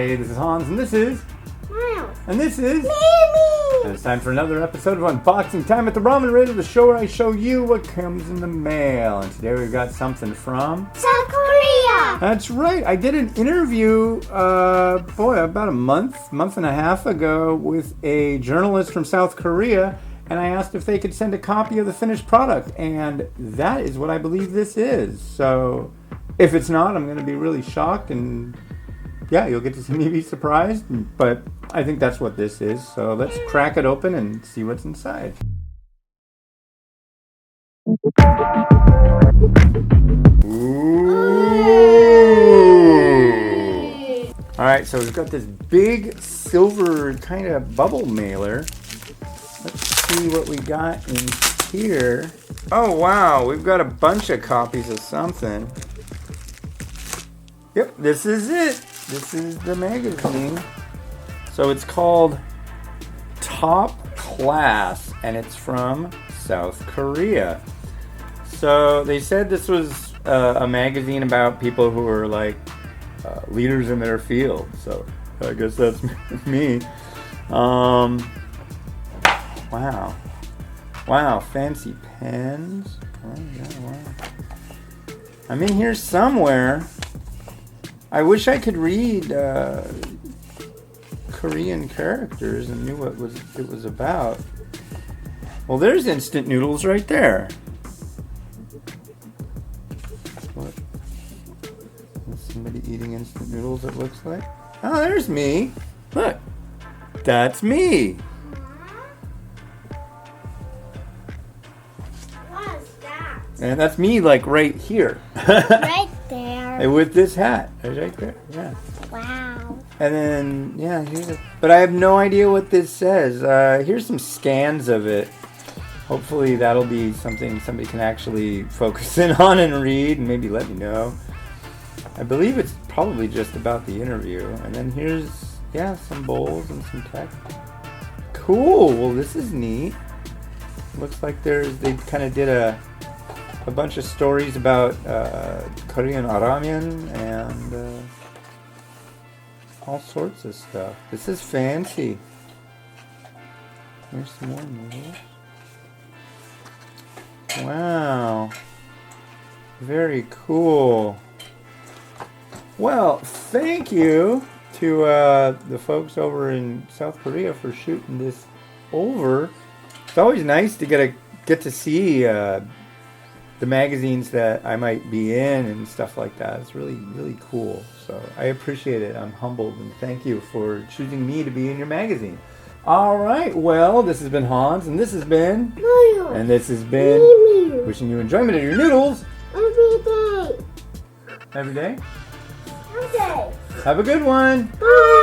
Hey, this is Hans, and this is... Miles. And this is... Mamie. And it's time for another episode of Unboxing Time at the Ramen Radio, the show where I show you what comes in the mail. And today we've got something from... South Korea. That's right. I did an interview, about a month and a half ago with a journalist from South Korea, and I asked if they could send a copy of the finished product, and that is what I believe this is. So, if it's not, I'm going to be really shocked, and yeah, you'll get to see me be surprised, but I think that's what this is. So let's crack it open and see what's inside. Ooh. All right, so we've got this big silver kind of bubble mailer. Let's see what we got in here. Oh, wow, we've got a bunch of copies of something. Yep, this is it. This is the magazine. So it's called Top Class, and it's from South Korea. So they said this was a magazine about people who are like leaders in their field. So I guess that's me. Wow, fancy pens. Oh, yeah, wow. I'm in here somewhere. I wish I could read Korean characters and knew what it was about. Well, there's instant noodles right there. What? Is somebody eating instant noodles, it looks like? Oh, there's me. Look. That's me. What is that? And that's me, like, right here. Right there. And with this hat. Right there. Yeah. Wow. And then, yeah, but I have no idea what this says. Here's some scans of it. Hopefully that'll be something somebody can actually focus in on and read and maybe let me know. I believe it's probably just about the interview. And then here's, yeah, some bowls and some text. Cool. Well, this is neat. Looks like they kind of did a bunch of stories about Korean ramen and all sorts of stuff. This is fancy. Here's some more noodles. Wow. Very cool. Well, thank you to the folks over in South Korea for shooting this over. It's always nice to get to see the magazines that I might be in and stuff like that. It's really, really cool. So I appreciate it. I'm humbled, and thank you for choosing me to be in your magazine. All right. Well, this has been Hans, and this has been... Miles. And this has been... Mamie. Wishing you enjoyment of your noodles. Every day. Every day. Every day. Have a good one. Bye.